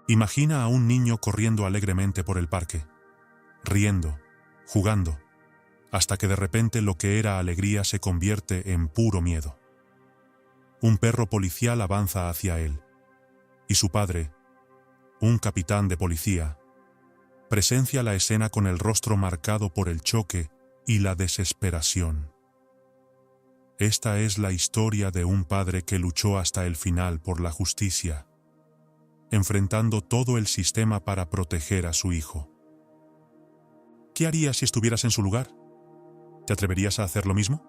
Imagina a un niño corriendo alegremente por el parque, riendo, jugando, hasta que de repente lo que era alegría se convierte en puro miedo. Un perro policial avanza hacia él, y su padre, un capitán de policía, presencia la escena con el rostro marcado por el choque y la desesperación. Esta es la historia de un padre que luchó hasta el final por la justicia, enfrentando todo el sistema para proteger a su hijo. ¿Qué harías si estuvieras en su lugar? ¿Te atreverías a hacer lo mismo?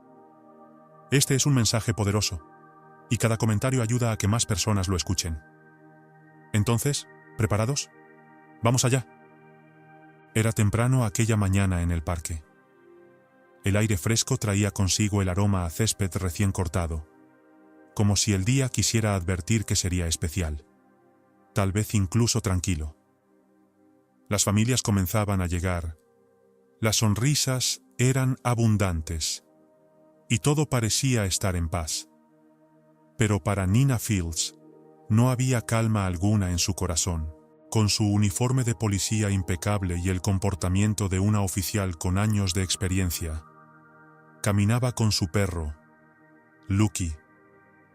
Este es un mensaje poderoso, y cada comentario ayuda a que más personas lo escuchen. Entonces, ¿preparados? ¡Vamos allá! Era temprano aquella mañana en el parque. El aire fresco traía consigo el aroma a césped recién cortado, como si el día quisiera advertir que sería especial, tal vez incluso tranquilo. Las familias comenzaban a llegar, las sonrisas eran abundantes, y todo parecía estar en paz. Pero para Nina Fields no había calma alguna en su corazón. Con su uniforme de policía impecable y el comportamiento de una oficial con años de experiencia, caminaba con su perro, Lucky,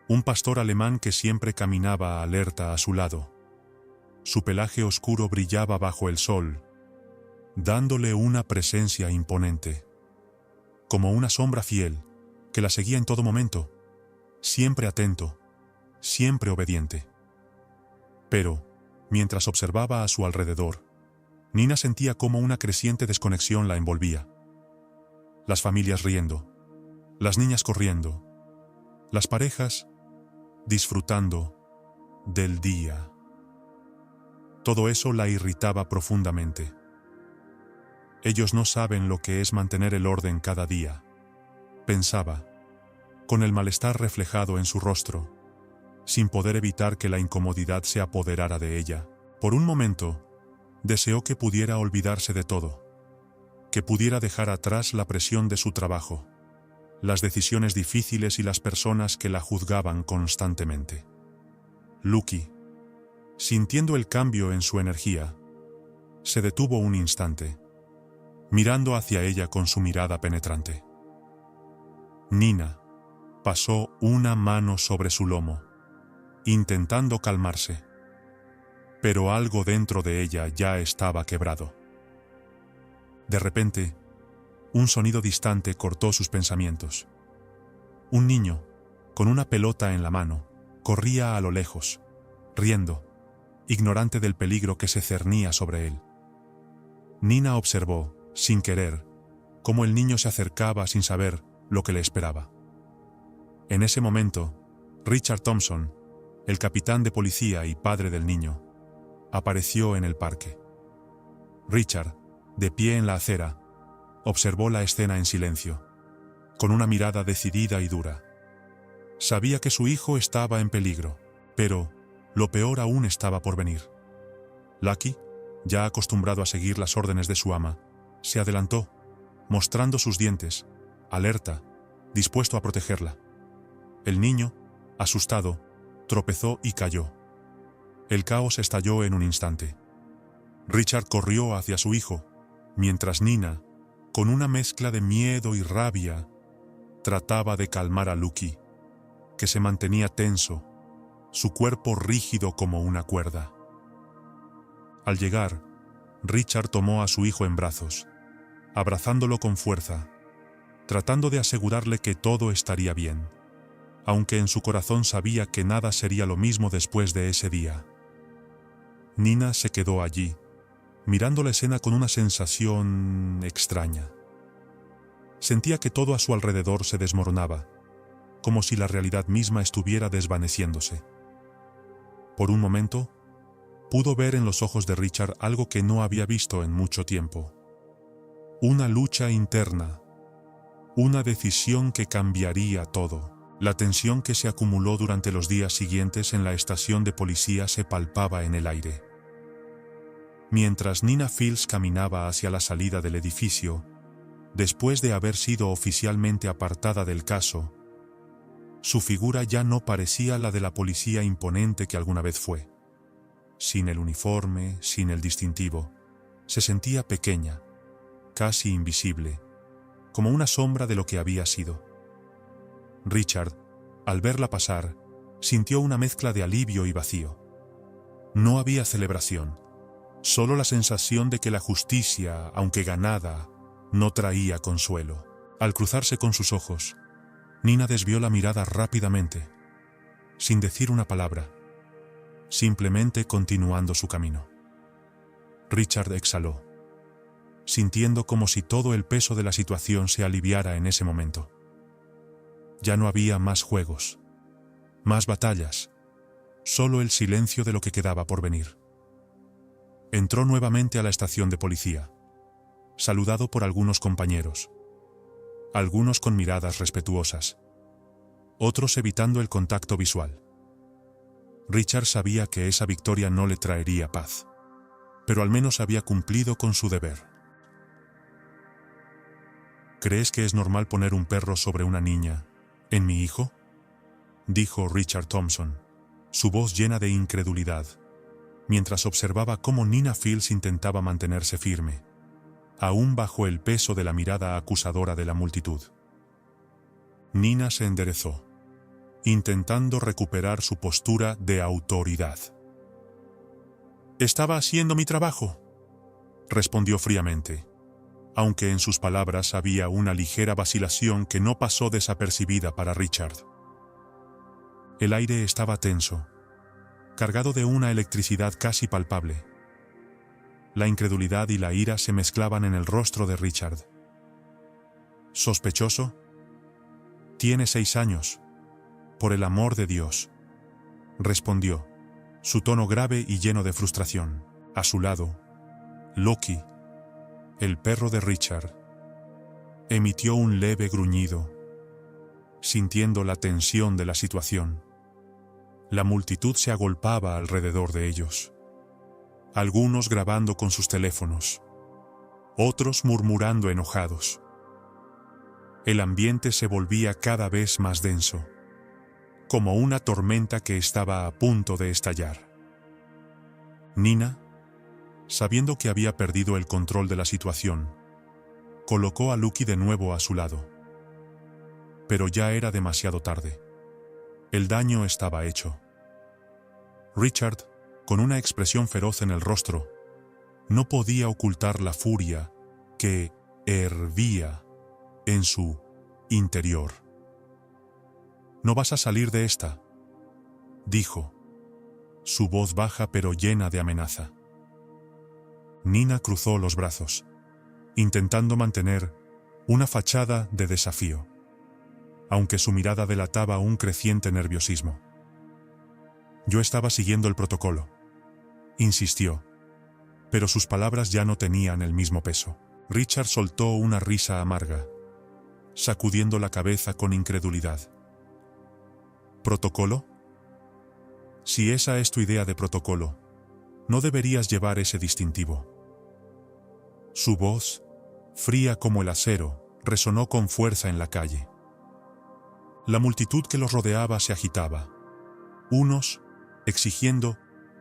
un pastor alemán que siempre caminaba alerta a su lado. Su pelaje oscuro brillaba bajo el sol, dándole una presencia imponente, como una sombra fiel que la seguía en todo momento, siempre atento, siempre obediente. Pero, mientras observaba a su alrededor, Nina sentía cómo una creciente desconexión la envolvía. Las familias riendo, las niñas corriendo, las parejas disfrutando del día. Todo eso la irritaba profundamente. Ellos no saben lo que es mantener el orden cada día, pensaba, con el malestar reflejado en su rostro, sin poder evitar que la incomodidad se apoderara de ella. Por un momento, deseó que pudiera olvidarse de todo, que pudiera dejar atrás la presión de su trabajo, las decisiones difíciles y las personas que la juzgaban constantemente. Lucky, sintiendo el cambio en su energía, se detuvo un instante, mirando hacia ella con su mirada penetrante. Nina pasó una mano sobre su lomo, intentando calmarse, pero algo dentro de ella ya estaba quebrado. De repente, un sonido distante cortó sus pensamientos. Un niño, con una pelota en la mano, corría a lo lejos, riendo, ignorante del peligro que se cernía sobre él. Nina observó, sin querer, cómo el niño se acercaba sin saber lo que le esperaba. En ese momento, Richard Thompson, el capitán de policía y padre del niño, apareció en el parque. Richard, de pie en la acera, observó la escena en silencio, con una mirada decidida y dura. Sabía que su hijo estaba en peligro, pero lo peor aún estaba por venir. Lucky, ya acostumbrado a seguir las órdenes de su ama, se adelantó, mostrando sus dientes, alerta, dispuesto a protegerla. El niño, asustado, tropezó y cayó. El caos estalló en un instante. Richard corrió hacia su hijo, mientras Nina, con una mezcla de miedo y rabia, trataba de calmar a Lucky, que se mantenía tenso, su cuerpo rígido como una cuerda. Al llegar, Richard tomó a su hijo en brazos, abrazándolo con fuerza, tratando de asegurarle que todo estaría bien, aunque en su corazón sabía que nada sería lo mismo después de ese día. Nina se quedó allí, mirando la escena con una sensación extraña. Sentía que todo a su alrededor se desmoronaba, como si la realidad misma estuviera desvaneciéndose. Por un momento, pudo ver en los ojos de Richard algo que no había visto en mucho tiempo. Una lucha interna, una decisión que cambiaría todo. La tensión que se acumuló durante los días siguientes en la estación de policía se palpaba en el aire. Mientras Nina Fields caminaba hacia la salida del edificio, después de haber sido oficialmente apartada del caso, su figura ya no parecía la de la policía imponente que alguna vez fue, sin el uniforme, sin el distintivo, se sentía pequeña, casi invisible, como una sombra de lo que había sido. Richard, al verla pasar, sintió una mezcla de alivio y vacío. No había celebración, solo la sensación de que la justicia, aunque ganada, no traía consuelo. Al cruzarse con sus ojos, Nina desvió la mirada rápidamente, sin decir una palabra, simplemente continuando su camino. Richard exhaló, sintiendo como si todo el peso de la situación se aliviara en ese momento. Ya no había más juegos, más batallas, solo el silencio de lo que quedaba por venir. Entró nuevamente a la estación de policía, saludado por algunos compañeros, algunos con miradas respetuosas, otros evitando el contacto visual. Richard sabía que esa victoria no le traería paz, pero al menos había cumplido con su deber. ¿Crees que es normal poner un perro sobre una niña, en mi hijo?, dijo Richard Thompson, su voz llena de incredulidad, mientras observaba cómo Nina Fields intentaba mantenerse firme, aún bajo el peso de la mirada acusadora de la multitud. Nina se enderezó, intentando recuperar su postura de autoridad. «Estaba haciendo mi trabajo», respondió fríamente, aunque en sus palabras había una ligera vacilación que no pasó desapercibida para Richard. El aire estaba tenso, cargado de una electricidad casi palpable. La incredulidad y la ira se mezclaban en el rostro de Richard. ¿Sospechoso? Tiene 6 años. Por el amor de Dios, respondió, su tono grave y lleno de frustración. A su lado, Loki, el perro de Richard, emitió un leve gruñido, sintiendo la tensión de la situación. La multitud se agolpaba alrededor de ellos, algunos grabando con sus teléfonos, otros murmurando enojados. El ambiente se volvía cada vez más denso, como una tormenta que estaba a punto de estallar. Nina, sabiendo que había perdido el control de la situación, colocó a Lucky de nuevo a su lado. Pero ya era demasiado tarde. El daño estaba hecho. Richard, con una expresión feroz en el rostro, no podía ocultar la furia que hervía en su interior. «No vas a salir de esta», dijo, su voz baja pero llena de amenaza. Nina cruzó los brazos, intentando mantener una fachada de desafío, aunque su mirada delataba un creciente nerviosismo. «Yo estaba siguiendo el protocolo», insistió, pero sus palabras ya no tenían el mismo peso. Richard soltó una risa amarga, sacudiendo la cabeza con incredulidad. ¿Protocolo? Si esa es tu idea de protocolo, no deberías llevar ese distintivo. Su voz, fría como el acero, resonó con fuerza en la calle. La multitud que los rodeaba se agitaba, unos exigiendo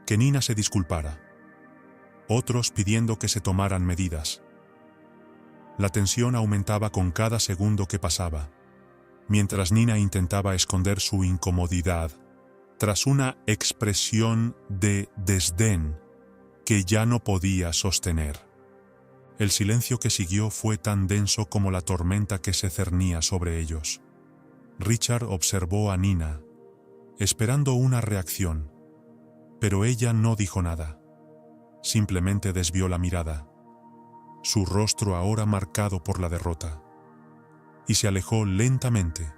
que Nina se disculpara, otros pidiendo que se tomaran medidas. La tensión aumentaba con cada segundo que pasaba, mientras Nina intentaba esconder su incomodidad tras una expresión de desdén que ya no podía sostener. El silencio que siguió fue tan denso como la tormenta que se cernía sobre ellos. Richard observó a Nina, esperando una reacción, pero ella no dijo nada. Simplemente desvió la mirada, su rostro ahora marcado por la derrota, y se alejó lentamente,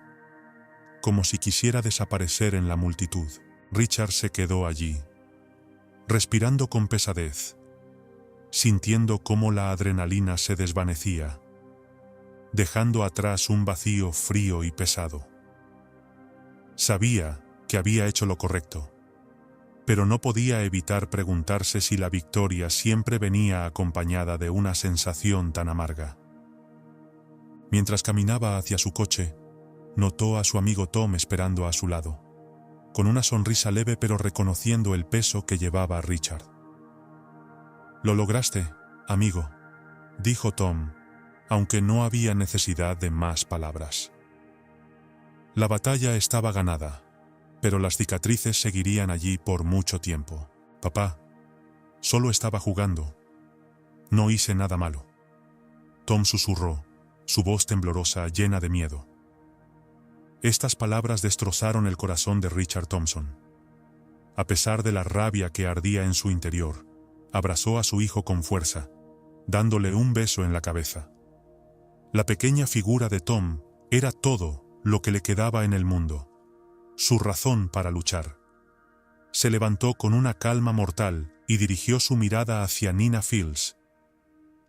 como si quisiera desaparecer en la multitud. Richard se quedó allí, respirando con pesadez, sintiendo cómo la adrenalina se desvanecía, dejando atrás un vacío frío y pesado. Sabía que había hecho lo correcto, pero no podía evitar preguntarse si la victoria siempre venía acompañada de una sensación tan amarga. Mientras caminaba hacia su coche, notó a su amigo Tom esperando a su lado, con una sonrisa leve pero reconociendo el peso que llevaba Richard. «Lo lograste, amigo», dijo Tom, aunque no había necesidad de más palabras. La batalla estaba ganada, pero las cicatrices seguirían allí por mucho tiempo. «Papá, solo estaba jugando. No hice nada malo». Tom susurró, su voz temblorosa, llena de miedo. Estas palabras destrozaron el corazón de Richard Thompson. A pesar de la rabia que ardía en su interior, abrazó a su hijo con fuerza, dándole un beso en la cabeza. La pequeña figura de Tom era todo lo que le quedaba en el mundo, su razón para luchar. Se levantó con una calma mortal y dirigió su mirada hacia Nina Fields,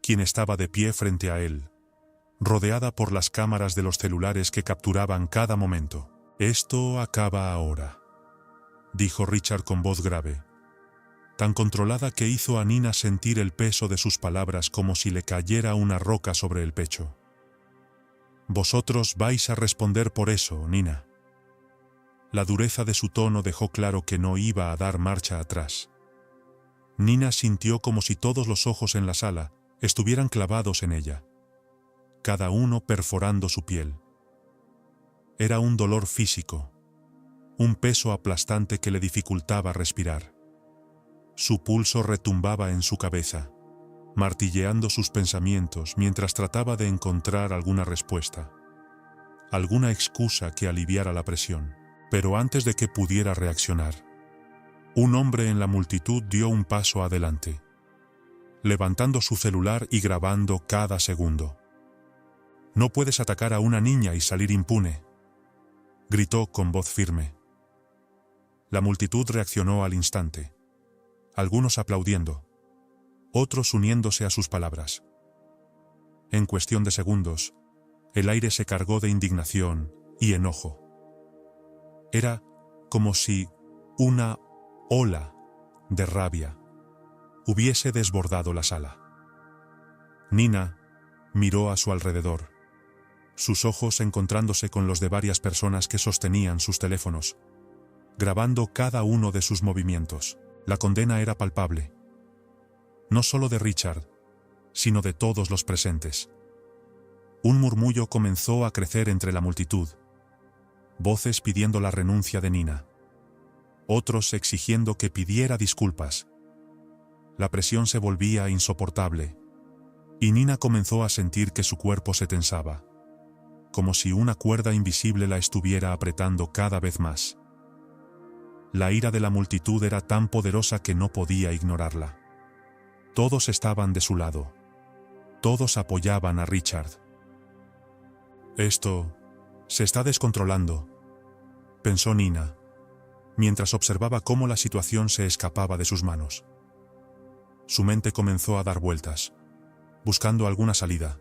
quien estaba de pie frente a él, rodeada por las cámaras de los celulares que capturaban cada momento. «Esto acaba ahora», dijo Richard con voz grave, tan controlada que hizo a Nina sentir el peso de sus palabras como si le cayera una roca sobre el pecho. «Vosotros vais a responder por eso, Nina». La dureza de su tono dejó claro que no iba a dar marcha atrás. Nina sintió como si todos los ojos en la sala estuvieran clavados en ella, cada uno perforando su piel. Era un dolor físico, un peso aplastante que le dificultaba respirar. Su pulso retumbaba en su cabeza, martilleando sus pensamientos mientras trataba de encontrar alguna respuesta, alguna excusa que aliviara la presión. Pero antes de que pudiera reaccionar, un hombre en la multitud dio un paso adelante, levantando su celular y grabando cada segundo. «No puedes atacar a una niña y salir impune», gritó con voz firme. La multitud reaccionó al instante, algunos aplaudiendo, otros uniéndose a sus palabras. En cuestión de segundos, el aire se cargó de indignación y enojo. Era como si una ola de rabia hubiese desbordado la sala. Nina miró a su alrededor, sus ojos encontrándose con los de varias personas que sostenían sus teléfonos, grabando cada uno de sus movimientos. La condena era palpable, no solo de Richard, sino de todos los presentes. Un murmullo comenzó a crecer entre la multitud, voces pidiendo la renuncia de Nina, otros exigiendo que pidiera disculpas. La presión se volvía insoportable, y Nina comenzó a sentir que su cuerpo se tensaba, como si una cuerda invisible la estuviera apretando cada vez más. La ira de la multitud era tan poderosa que no podía ignorarla. Todos estaban de su lado. Todos apoyaban a Richard. «Esto se está descontrolando», pensó Nina, mientras observaba cómo la situación se escapaba de sus manos. Su mente comenzó a dar vueltas, buscando alguna salida,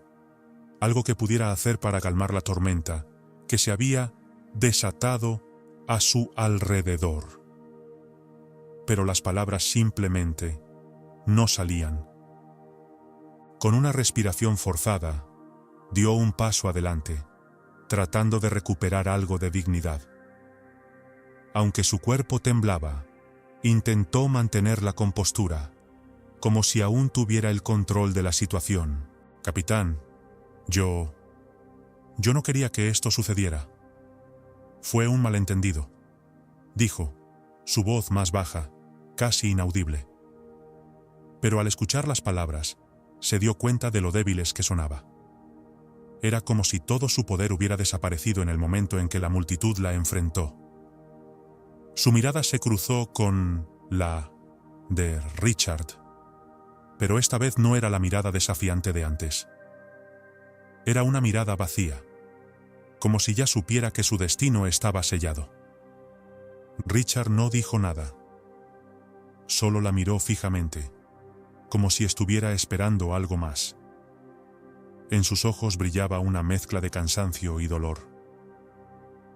algo que pudiera hacer para calmar la tormenta que se había desatado a su alrededor. Pero las palabras simplemente no salían. Con una respiración forzada, dio un paso adelante, tratando de recuperar algo de dignidad. Aunque su cuerpo temblaba, intentó mantener la compostura, como si aún tuviera el control de la situación. «Capitán, yo no quería que esto sucediera. Fue un malentendido», dijo, su voz más baja, casi inaudible. Pero al escuchar las palabras, se dio cuenta de lo débiles que sonaba. Era como si todo su poder hubiera desaparecido en el momento en que la multitud la enfrentó. Su mirada se cruzó con la de Richard, pero esta vez no era la mirada desafiante de antes. Era una mirada vacía, como si ya supiera que su destino estaba sellado. Richard no dijo nada. Solo la miró fijamente, como si estuviera esperando algo más. En sus ojos brillaba una mezcla de cansancio y dolor.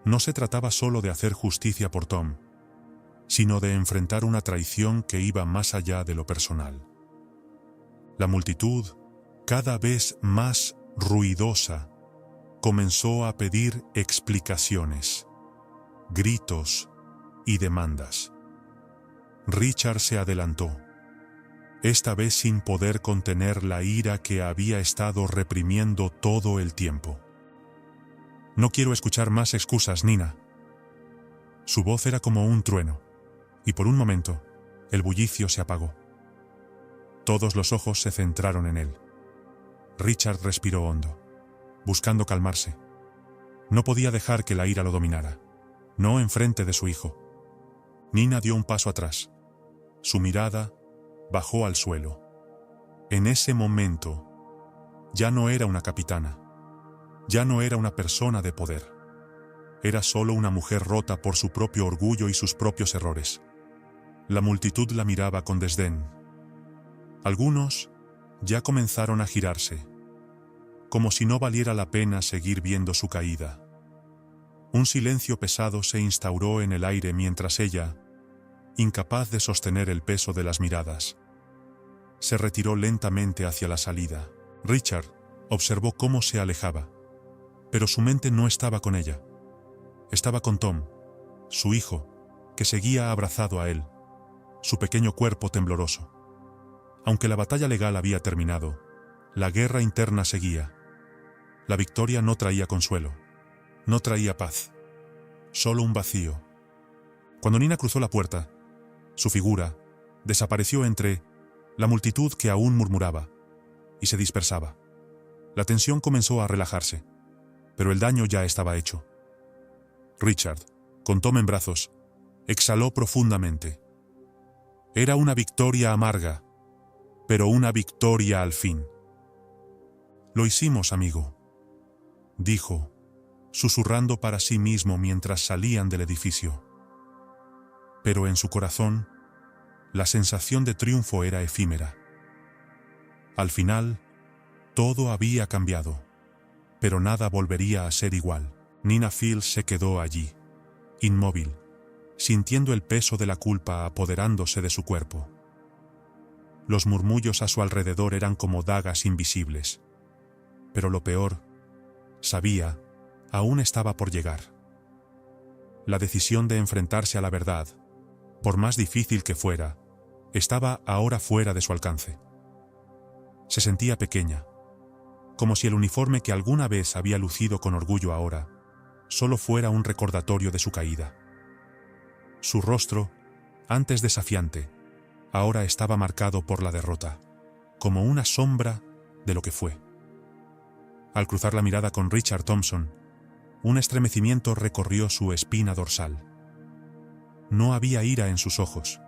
No se trataba solo de hacer justicia por Tom, sino de enfrentar una traición que iba más allá de lo personal. La multitud, cada vez más ruidosa, comenzó a pedir explicaciones. Gritos, y demandas. Richard se adelantó, esta vez sin poder contener la ira que había estado reprimiendo todo el tiempo. No quiero escuchar más excusas, Nina. Su voz era como un trueno, y por un momento, el bullicio se apagó. Todos los ojos se centraron en él. Richard respiró hondo, buscando calmarse. No podía dejar que la ira lo dominara, no enfrente de su hijo. Nina dio un paso atrás. Su mirada bajó al suelo. En ese momento, ya no era una capitana. Ya no era una persona de poder. Era solo una mujer rota por su propio orgullo y sus propios errores. La multitud la miraba con desdén. Algunos ya comenzaron a girarse, como si no valiera la pena seguir viendo su caída. Un silencio pesado se instauró en el aire mientras ella, incapaz de sostener el peso de las miradas, se retiró lentamente hacia la salida. Richard observó cómo se alejaba, pero su mente no estaba con ella. Estaba con Tom, su hijo, que seguía abrazado a él, su pequeño cuerpo tembloroso. Aunque la batalla legal había terminado, la guerra interna seguía. La victoria no traía consuelo, no traía paz, solo un vacío. Cuando Nina cruzó la puerta, su figura desapareció entre la multitud que aún murmuraba y se dispersaba. La tensión comenzó a relajarse, pero el daño ya estaba hecho. Richard, con Tom en brazos, exhaló profundamente. Era una victoria amarga, pero una victoria al fin. «Lo hicimos, amigo», dijo, susurrando para sí mismo mientras salían del edificio. Pero en su corazón, la sensación de triunfo era efímera. Al final, todo había cambiado, pero nada volvería a ser igual. Nina Fields se quedó allí, inmóvil, sintiendo el peso de la culpa apoderándose de su cuerpo. Los murmullos a su alrededor eran como dagas invisibles. Pero lo peor, sabía, aún estaba por llegar. La decisión de enfrentarse a la verdad, por más difícil que fuera, estaba ahora fuera de su alcance. Se sentía pequeña, como si el uniforme que alguna vez había lucido con orgullo ahora, solo fuera un recordatorio de su caída. Su rostro, antes desafiante, ahora estaba marcado por la derrota, como una sombra de lo que fue. Al cruzar la mirada con Richard Thompson, un estremecimiento recorrió su espina dorsal. No había ira en sus ojos,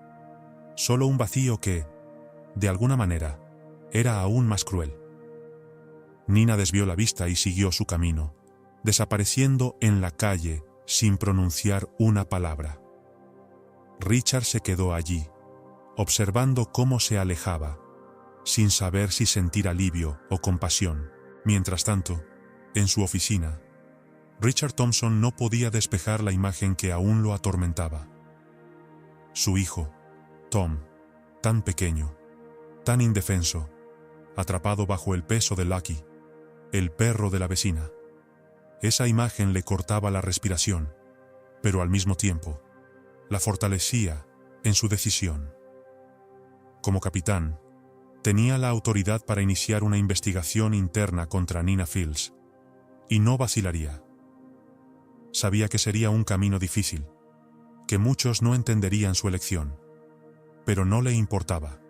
solo un vacío que, de alguna manera, era aún más cruel. Nina desvió la vista y siguió su camino, desapareciendo en la calle sin pronunciar una palabra. Richard se quedó allí, observando cómo se alejaba, sin saber si sentir alivio o compasión. Mientras tanto, en su oficina, Richard Thompson no podía despejar la imagen que aún lo atormentaba. Su hijo, Tom, tan pequeño, tan indefenso, atrapado bajo el peso de Lucky, el perro de la vecina. Esa imagen le cortaba la respiración, pero al mismo tiempo, la fortalecía en su decisión. Como capitán, tenía la autoridad para iniciar una investigación interna contra Nina Fields, y no vacilaría. Sabía que sería un camino difícil, que muchos no entenderían su elección, pero no le importaba.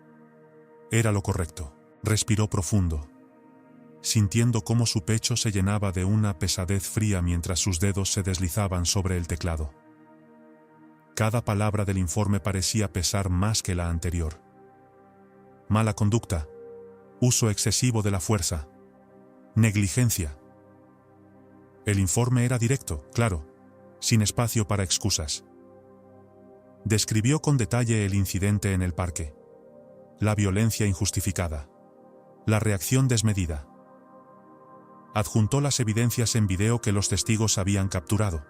Era lo correcto. Respiró profundo, sintiendo cómo su pecho se llenaba de una pesadez fría mientras sus dedos se deslizaban sobre el teclado. Cada palabra del informe parecía pesar más que la anterior. Mala conducta, uso excesivo de la fuerza, negligencia. El informe era directo, claro, sin espacio para excusas. Describió con detalle el incidente en el parque, la violencia injustificada, la reacción desmedida. Adjuntó las evidencias en video que los testigos habían capturado.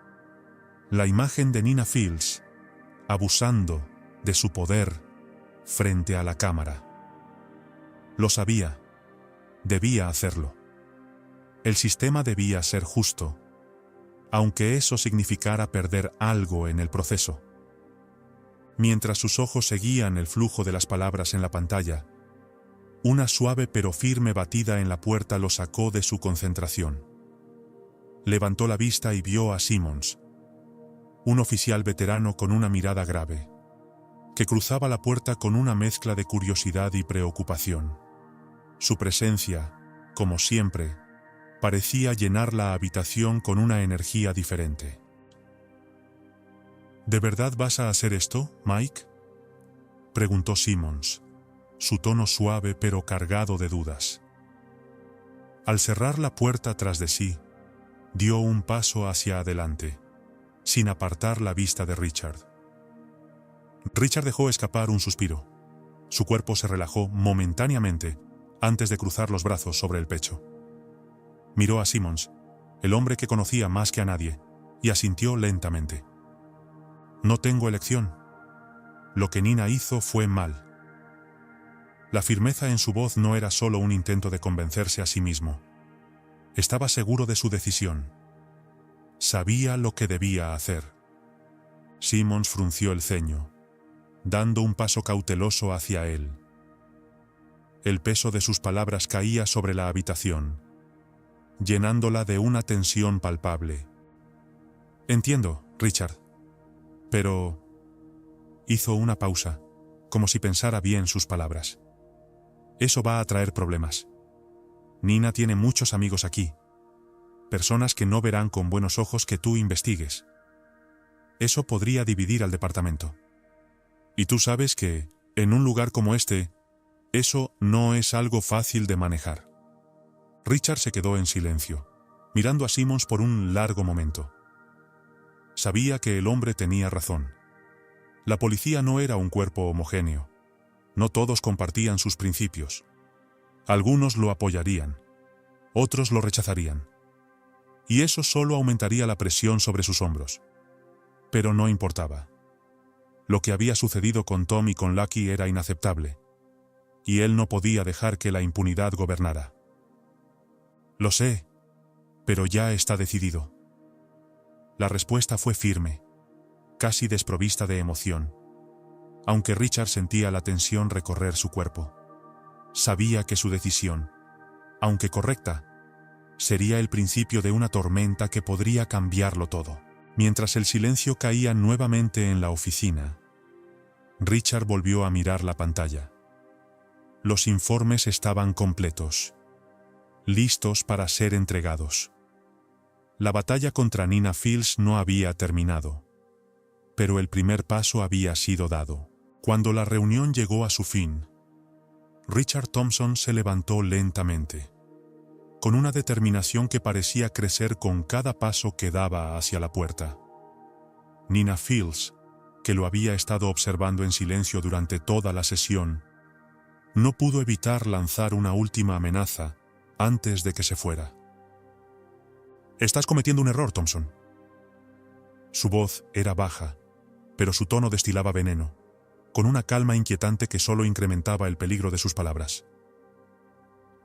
La imagen de Nina Fields, abusando de su poder frente a la cámara. Lo sabía. Debía hacerlo. El sistema debía ser justo, aunque eso significara perder algo en el proceso. Mientras sus ojos seguían el flujo de las palabras en la pantalla, una suave pero firme batida en la puerta lo sacó de su concentración. Levantó la vista y vio a Simmons, un oficial veterano con una mirada grave, que cruzaba la puerta con una mezcla de curiosidad y preocupación. Su presencia, como siempre, parecía llenar la habitación con una energía diferente. ¿De verdad vas a hacer esto, Mike?, preguntó Simmons, su tono suave pero cargado de dudas. Al cerrar la puerta tras de sí, dio un paso hacia adelante, sin apartar la vista de Richard. Richard dejó escapar un suspiro. Su cuerpo se relajó momentáneamente antes de cruzar los brazos sobre el pecho. Miró a Simmons, el hombre que conocía más que a nadie, y asintió lentamente. No tengo elección. Lo que Nina hizo fue mal. La firmeza en su voz no era solo un intento de convencerse a sí mismo. Estaba seguro de su decisión. Sabía lo que debía hacer. Simmons frunció el ceño, dando un paso cauteloso hacia él. El peso de sus palabras caía sobre la habitación, llenándola de una tensión palpable. Entiendo, Richard. Pero... hizo una pausa, como si pensara bien sus palabras. Eso va a traer problemas. Nina tiene muchos amigos aquí. Personas que no verán con buenos ojos que tú investigues. Eso podría dividir al departamento. Y tú sabes que, en un lugar como este, eso no es algo fácil de manejar. Richard se quedó en silencio, mirando a Simmons por un largo momento. Sabía que el hombre tenía razón. La policía no era un cuerpo homogéneo. No todos compartían sus principios. Algunos lo apoyarían, otros lo rechazarían. Y eso solo aumentaría la presión sobre sus hombros. Pero no importaba. Lo que había sucedido con Tom y con Lucky era inaceptable, y él no podía dejar que la impunidad gobernara. Lo sé, pero ya está decidido. La respuesta fue firme, casi desprovista de emoción, aunque Richard sentía la tensión recorrer su cuerpo. Sabía que su decisión, aunque correcta, sería el principio de una tormenta que podría cambiarlo todo. Mientras el silencio caía nuevamente en la oficina, Richard volvió a mirar la pantalla. Los informes estaban completos, listos para ser entregados. La batalla contra Nina Fields no había terminado, pero el primer paso había sido dado. Cuando la reunión llegó a su fin, Richard Thompson se levantó lentamente, con una determinación que parecía crecer con cada paso que daba hacia la puerta. Nina Fields, que lo había estado observando en silencio durante toda la sesión, no pudo evitar lanzar una última amenaza antes de que se fuera. «Estás cometiendo un error, Thompson». Su voz era baja, pero su tono destilaba veneno, con una calma inquietante que solo incrementaba el peligro de sus palabras.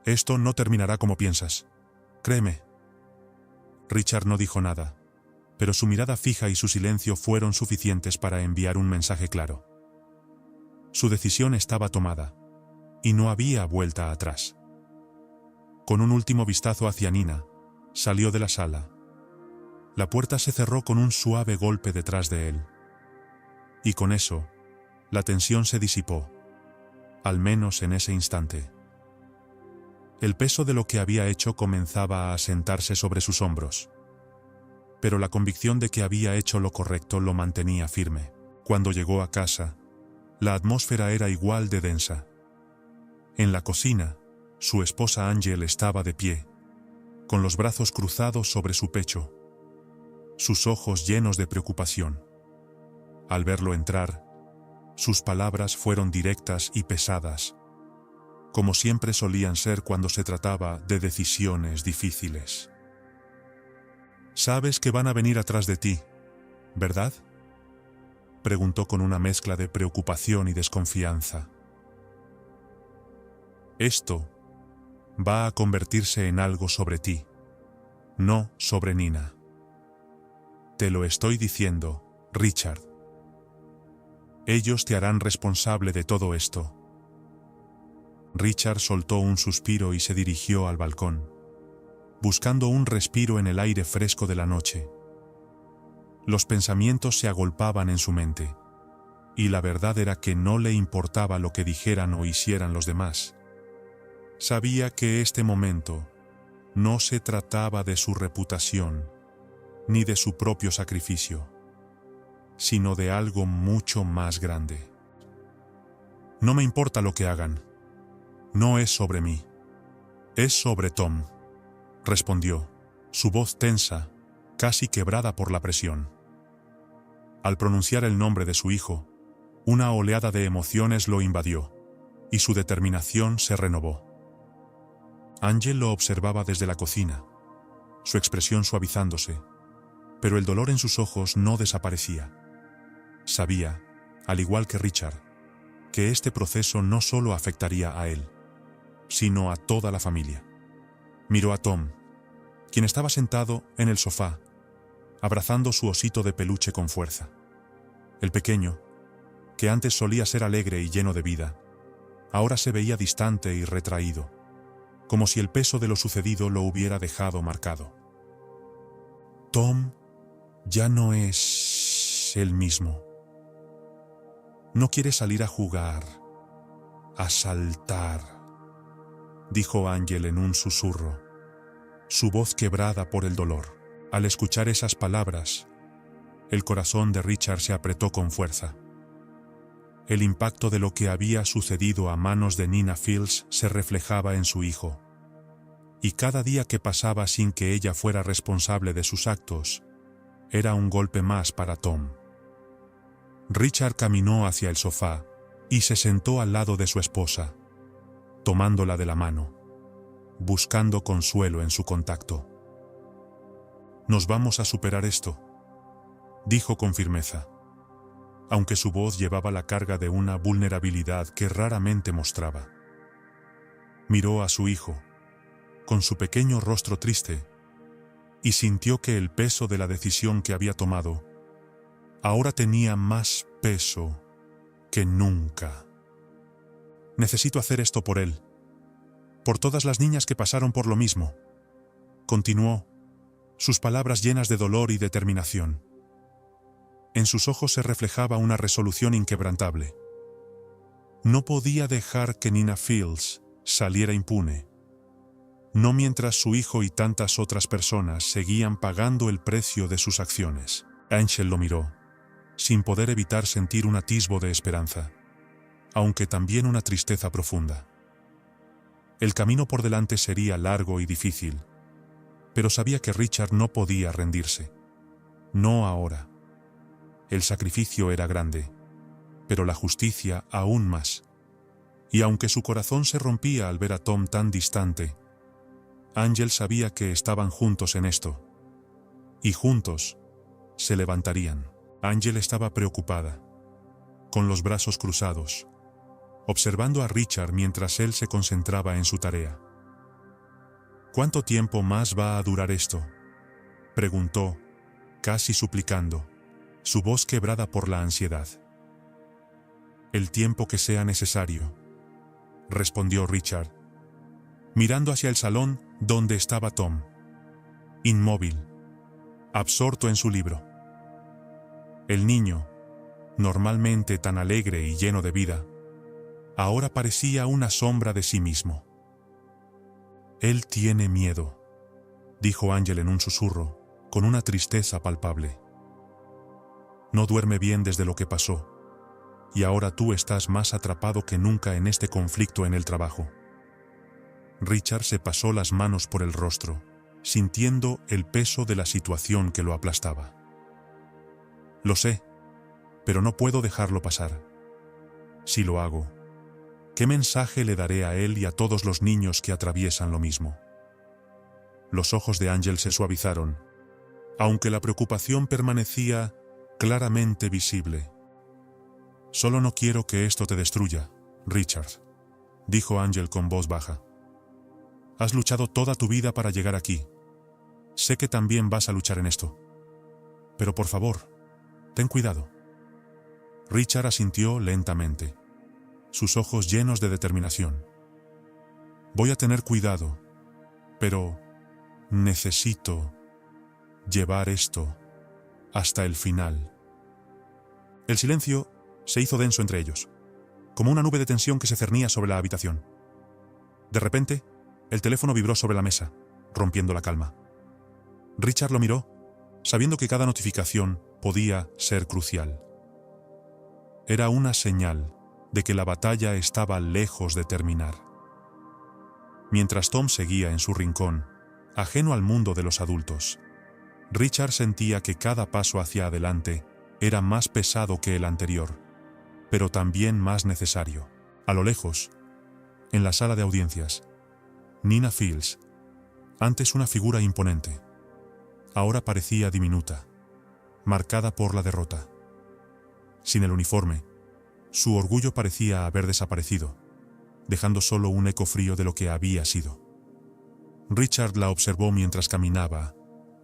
«Esto no terminará como piensas. Créeme». Richard no dijo nada, pero su mirada fija y su silencio fueron suficientes para enviar un mensaje claro. Su decisión estaba tomada, y no había vuelta atrás. Con un último vistazo hacia Nina, salió de la sala. La puerta se cerró con un suave golpe detrás de él. Y con eso, la tensión se disipó, al menos en ese instante. El peso de lo que había hecho comenzaba a asentarse sobre sus hombros, pero la convicción de que había hecho lo correcto lo mantenía firme. Cuando llegó a casa, la atmósfera era igual de densa. En la cocina, su esposa Angel estaba de pie, con los brazos cruzados sobre su pecho, sus ojos llenos de preocupación. Al verlo entrar, sus palabras fueron directas y pesadas, como siempre solían ser cuando se trataba de decisiones difíciles. «Sabes que van a venir atrás de ti, ¿verdad?», preguntó con una mezcla de preocupación y desconfianza. «Esto va a convertirse en algo sobre ti, no sobre Nina. Te lo estoy diciendo, Richard». Ellos te harán responsable de todo esto. Richard soltó un suspiro y se dirigió al balcón, buscando un respiro en el aire fresco de la noche. Los pensamientos se agolpaban en su mente, y la verdad era que no le importaba lo que dijeran o hicieran los demás. Sabía que este momento no se trataba de su reputación, ni de su propio sacrificio, sino de algo mucho más grande. No me importa lo que hagan. No es sobre mí. Es sobre Tom, respondió, su voz tensa, casi quebrada por la presión. Al pronunciar el nombre de su hijo, una oleada de emociones lo invadió, y su determinación se renovó. Ángel lo observaba desde la cocina, su expresión suavizándose, pero el dolor en sus ojos no desaparecía. Sabía, al igual que Richard, que este proceso no solo afectaría a él, sino a toda la familia. Miró a Tom, quien estaba sentado en el sofá, abrazando su osito de peluche con fuerza. El pequeño, que antes solía ser alegre y lleno de vida, ahora se veía distante y retraído, como si el peso de lo sucedido lo hubiera dejado marcado. Tom ya no es el mismo. No quiere salir a jugar, a saltar, dijo Ángel en un susurro, su voz quebrada por el dolor. Al escuchar esas palabras, el corazón de Richard se apretó con fuerza. El impacto de lo que había sucedido a manos de Nina Fields se reflejaba en su hijo, y cada día que pasaba sin que ella fuera responsable de sus actos, era un golpe más para Tom. Richard caminó hacia el sofá y se sentó al lado de su esposa, tomándola de la mano, buscando consuelo en su contacto. «Nos vamos a superar esto», dijo con firmeza, aunque su voz llevaba la carga de una vulnerabilidad que raramente mostraba. Miró a su hijo, con su pequeño rostro triste, y sintió que el peso de la decisión que había tomado ahora tenía más peso que nunca. «Necesito hacer esto por él, por todas las niñas que pasaron por lo mismo», continuó, sus palabras llenas de dolor y determinación. En sus ojos se reflejaba una resolución inquebrantable. No podía dejar que Nina Fields saliera impune, no mientras su hijo y tantas otras personas seguían pagando el precio de sus acciones. Ángel lo miró, sin poder evitar sentir un atisbo de esperanza, aunque también una tristeza profunda. El camino por delante sería largo y difícil, pero sabía que Richard no podía rendirse. No ahora. El sacrificio era grande, pero la justicia aún más. Y aunque su corazón se rompía al ver a Tom tan distante, Ángel sabía que estaban juntos en esto, y juntos se levantarían. Ángel estaba preocupada, con los brazos cruzados, observando a Richard mientras él se concentraba en su tarea. «¿Cuánto tiempo más va a durar esto?», preguntó, casi suplicando, su voz quebrada por la ansiedad. «El tiempo que sea necesario», respondió Richard, mirando hacia el salón donde estaba Tom, inmóvil, absorto en su libro. El niño, normalmente tan alegre y lleno de vida, ahora parecía una sombra de sí mismo. «Él tiene miedo», dijo Ángel en un susurro, con una tristeza palpable. «No duerme bien desde lo que pasó, y ahora tú estás más atrapado que nunca en este conflicto en el trabajo». Richard se pasó las manos por el rostro, sintiendo el peso de la situación que lo aplastaba. «Lo sé, pero no puedo dejarlo pasar. Si lo hago, ¿qué mensaje le daré a él y a todos los niños que atraviesan lo mismo?». Los ojos de Ángel se suavizaron, aunque la preocupación permanecía claramente visible. «Solo no quiero que esto te destruya, Richard», dijo Ángel con voz baja. «Has luchado toda tu vida para llegar aquí. Sé que también vas a luchar en esto. Pero por favor, ten cuidado». Richard asintió lentamente, sus ojos llenos de determinación. Voy a tener cuidado, pero necesito llevar esto hasta el final. El silencio se hizo denso entre ellos, como una nube de tensión que se cernía sobre la habitación. De repente, el teléfono vibró sobre la mesa, rompiendo la calma. Richard lo miró, sabiendo que cada notificación podía ser crucial. Era una señal de que la batalla estaba lejos de terminar. Mientras Tom seguía en su rincón, ajeno al mundo de los adultos, Richard sentía que cada paso hacia adelante era más pesado que el anterior, pero también más necesario. A lo lejos, en la sala de audiencias, Nina Fields, antes una figura imponente, ahora parecía diminuta, marcada por la derrota. Sin el uniforme, su orgullo parecía haber desaparecido, dejando solo un eco frío de lo que había sido. Richard la observó mientras caminaba,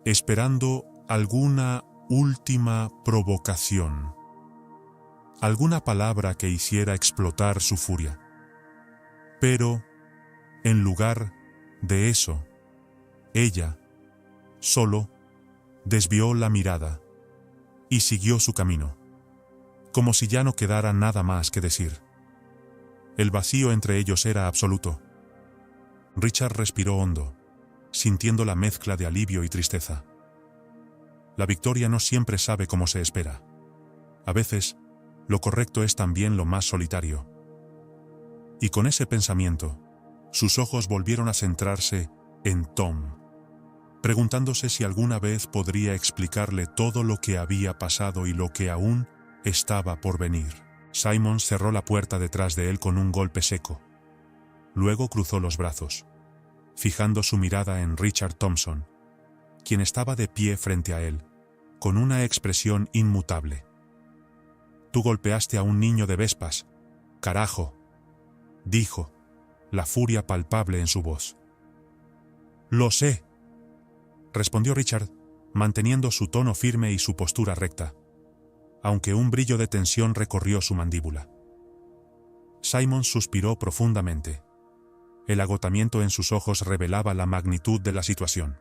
esperando alguna última provocación, alguna palabra que hiciera explotar su furia. Pero, en lugar de eso, ella, solo, desvió la mirada y siguió su camino, como si ya no quedara nada más que decir. El vacío entre ellos era absoluto. Richard respiró hondo, sintiendo la mezcla de alivio y tristeza. La victoria no siempre sabe cómo se espera. A veces, lo correcto es también lo más solitario. Y con ese pensamiento, sus ojos volvieron a centrarse en Tom, preguntándose si alguna vez podría explicarle todo lo que había pasado y lo que aún estaba por venir. Simon cerró la puerta detrás de él con un golpe seco. Luego cruzó los brazos, fijando su mirada en Richard Thompson, quien estaba de pie frente a él, con una expresión inmutable. «Tú golpeaste a un niño de Vespas, carajo», dijo, la furia palpable en su voz. «Lo sé», respondió Richard, manteniendo su tono firme y su postura recta, aunque un brillo de tensión recorrió su mandíbula. Simon suspiró profundamente. El agotamiento en sus ojos revelaba la magnitud de la situación.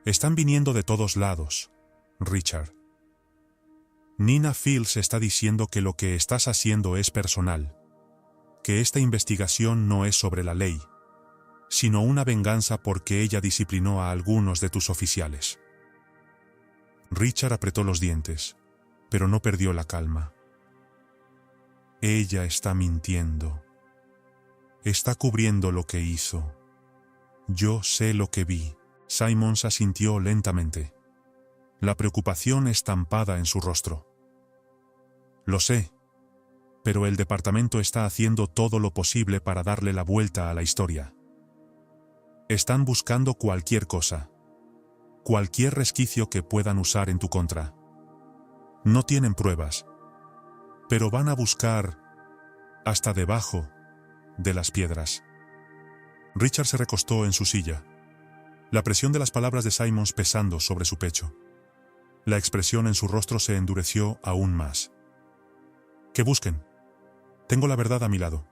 «Están viniendo de todos lados, Richard. Nina Fields está diciendo que lo que estás haciendo es personal, que esta investigación no es sobre la ley, sino una venganza porque ella disciplinó a algunos de tus oficiales». Richard apretó los dientes, pero no perdió la calma. «Ella está mintiendo. Está cubriendo lo que hizo. Yo sé lo que vi». Simon se asintió lentamente, la preocupación estampada en su rostro. «Lo sé, pero el departamento está haciendo todo lo posible para darle la vuelta a la historia. Están buscando cualquier cosa, cualquier resquicio que puedan usar en tu contra. No tienen pruebas, pero van a buscar hasta debajo de las piedras». Richard se recostó en su silla, la presión de las palabras de Simon pesando sobre su pecho. La expresión en su rostro se endureció aún más. «Que busquen. Tengo la verdad a mi lado».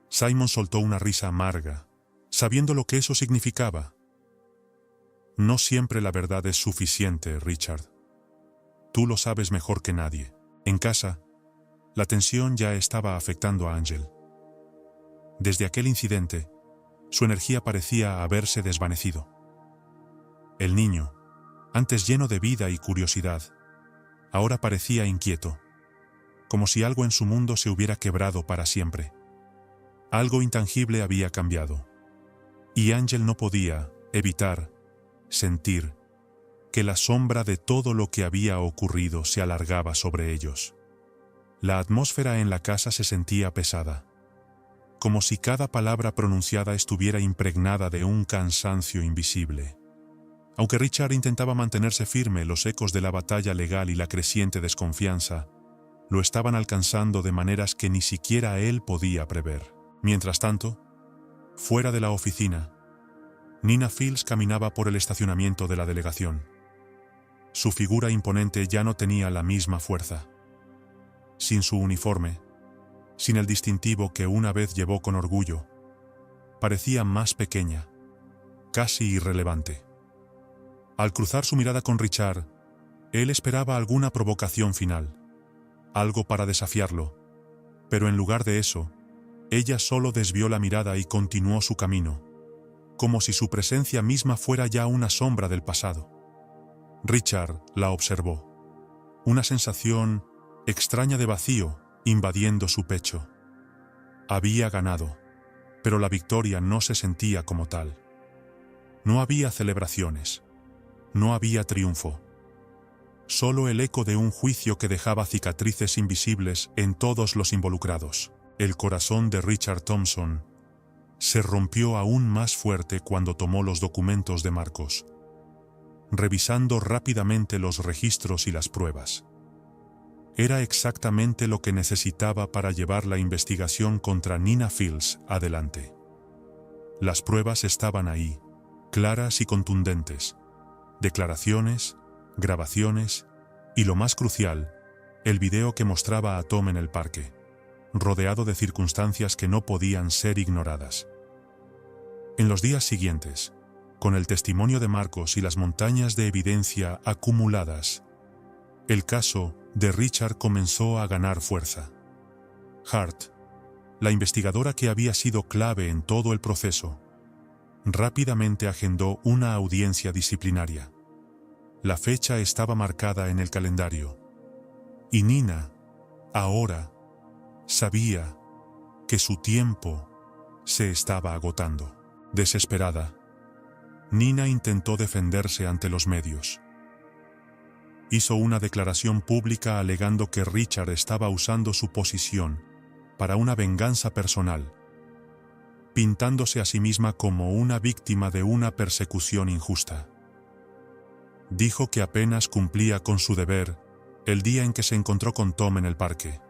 Simon soltó una risa amarga, sabiendo lo que eso significaba. «No siempre la verdad es suficiente, Richard. Tú lo sabes mejor que nadie». En casa, la tensión ya estaba afectando a Angel. Desde aquel incidente, su energía parecía haberse desvanecido. El niño, antes lleno de vida y curiosidad, ahora parecía inquieto, como si algo en su mundo se hubiera quebrado para siempre. Algo intangible había cambiado, y Angel no podía evitar sentir que la sombra de todo lo que había ocurrido se alargaba sobre ellos. La atmósfera en la casa se sentía pesada, como si cada palabra pronunciada estuviera impregnada de un cansancio invisible. Aunque Richard intentaba mantenerse firme, los ecos de la batalla legal y la creciente desconfianza lo estaban alcanzando de maneras que ni siquiera él podía prever. Mientras tanto, fuera de la oficina, Nina Fields caminaba por el estacionamiento de la delegación. Su figura imponente ya no tenía la misma fuerza. sin su uniforme, sin el distintivo que una vez llevó con orgullo, parecía más pequeña, casi irrelevante. Al cruzar su mirada con Richard, él esperaba alguna provocación final, algo para desafiarlo, pero en lugar de eso, ella solo desvió la mirada y continuó su camino, como si su presencia misma fuera ya una sombra del pasado. Richard la observó. Una sensación extraña de vacío invadiendo su pecho. Había ganado, pero la victoria no se sentía como tal. No había celebraciones, no había triunfo. Solo el eco de un juicio que dejaba cicatrices invisibles en todos los involucrados. El corazón de Richard Thompson se rompió aún más fuerte cuando tomó los documentos de Marcos, revisando rápidamente los registros y las pruebas. Era exactamente lo que necesitaba para llevar la investigación contra Nina Fields adelante. Las pruebas estaban ahí, claras y contundentes. Declaraciones, grabaciones y, lo más crucial, el video que mostraba a Tom en el parque, rodeado de circunstancias que no podían ser ignoradas. En los días siguientes, con el testimonio de Marcos y las montañas de evidencia acumuladas, el caso de Richard comenzó a ganar fuerza. Hart, la investigadora que había sido clave en todo el proceso, rápidamente agendó una audiencia disciplinaria. La fecha estaba marcada en el calendario, y Nina, ahora, sabía que su tiempo se estaba agotando. Desesperada, Nina intentó defenderse ante los medios. Hizo una declaración pública alegando que Richard estaba usando su posición para una venganza personal, pintándose a sí misma como una víctima de una persecución injusta. Dijo que apenas cumplía con su deber el día en que se encontró con Tom en el parque,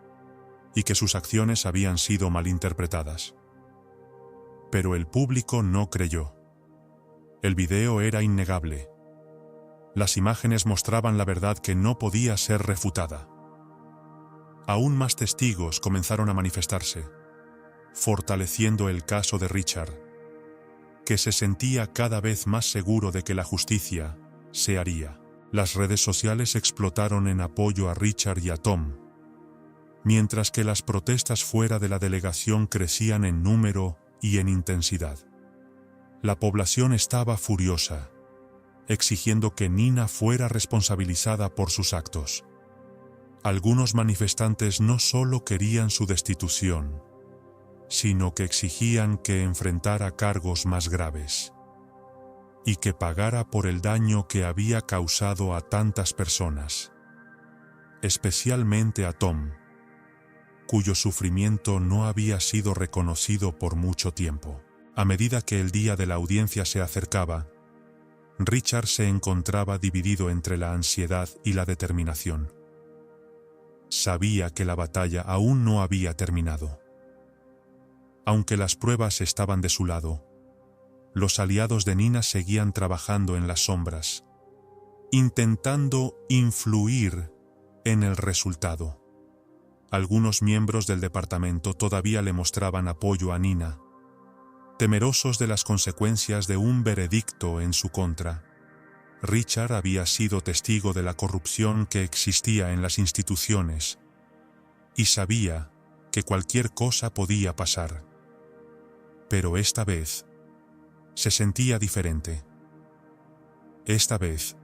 y que sus acciones habían sido malinterpretadas. Pero el público no creyó. El video era innegable. Las imágenes mostraban la verdad que no podía ser refutada. Aún más testigos comenzaron a manifestarse, fortaleciendo el caso de Richard, que se sentía cada vez más seguro de que la justicia se haría. Las redes sociales explotaron en apoyo a Richard y a Tom, mientras que las protestas fuera de la delegación crecían en número y en intensidad. La población estaba furiosa, exigiendo que Nina fuera responsabilizada por sus actos. Algunos manifestantes no solo querían su destitución, sino que exigían que enfrentara cargos más graves y que pagara por el daño que había causado a tantas personas, especialmente a Tom, cuyo sufrimiento no había sido reconocido por mucho tiempo. A medida que el día de la audiencia se acercaba, Richard se encontraba dividido entre la ansiedad y la determinación. Sabía que la batalla aún no había terminado. Aunque las pruebas estaban de su lado, los aliados de Nina seguían trabajando en las sombras, intentando influir en el resultado. Algunos miembros del departamento todavía le mostraban apoyo a Nina, temerosos de las consecuencias de un veredicto en su contra. Richard había sido testigo de la corrupción que existía en las instituciones y sabía que cualquier cosa podía pasar. Pero esta vez se sentía diferente. Esta vez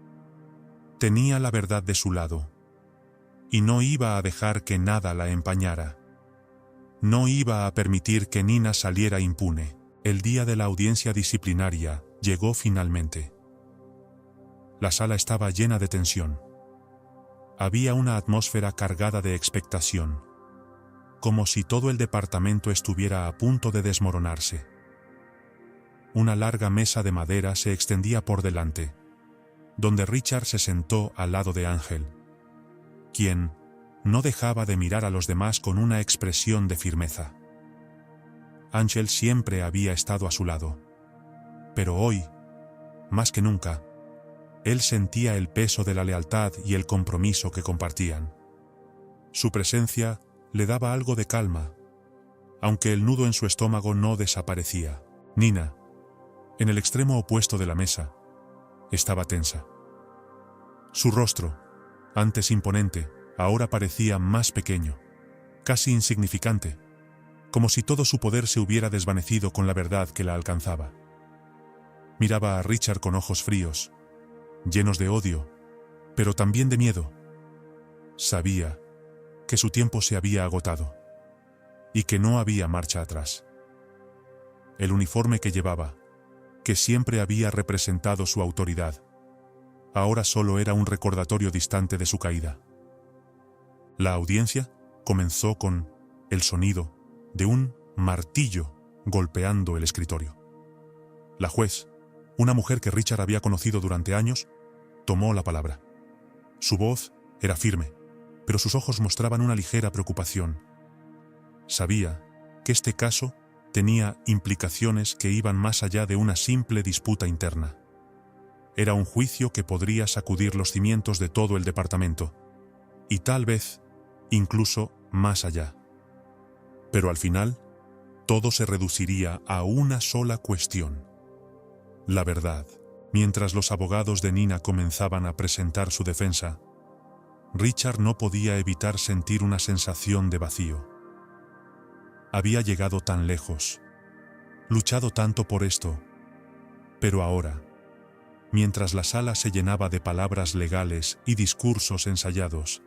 tenía la verdad de su lado y no iba a dejar que nada la empañara. No iba a permitir que Nina saliera impune. El día de la audiencia disciplinaria llegó finalmente. La sala estaba llena de tensión. Había una atmósfera cargada de expectación, como si todo el departamento estuviera a punto de desmoronarse. Una larga mesa de madera se extendía por delante, donde Richard se sentó al lado de Ángel, quien no dejaba de mirar a los demás con una expresión de firmeza. Ángel siempre había estado a su lado, pero hoy, más que nunca, él sentía el peso de la lealtad y el compromiso que compartían. Su presencia le daba algo de calma, aunque el nudo en su estómago no desaparecía. Nina, en el extremo opuesto de la mesa, estaba tensa. Su rostro, antes imponente, ahora parecía más pequeño, casi insignificante, como si todo su poder se hubiera desvanecido con la verdad que la alcanzaba. Miraba a Richard con ojos fríos, llenos de odio, pero también de miedo. Sabía que su tiempo se había agotado y que no había marcha atrás. El uniforme que llevaba, que siempre había representado su autoridad, ahora solo era un recordatorio distante de su caída. La audiencia comenzó con el sonido de un martillo golpeando el escritorio. La juez, una mujer que Richard había conocido durante años, tomó la palabra. Su voz era firme, pero sus ojos mostraban una ligera preocupación. Sabía que este caso tenía implicaciones que iban más allá de una simple disputa interna. Era un juicio que podría sacudir los cimientos de todo el departamento, y tal vez incluso más allá. Pero al final, todo se reduciría a una sola cuestión: la verdad. Mientras los abogados de Nina comenzaban a presentar su defensa, Richard no podía evitar sentir una sensación de vacío. Había llegado tan lejos, luchado tanto por esto, pero ahora, mientras la sala se llenaba de palabras legales y discursos ensayados,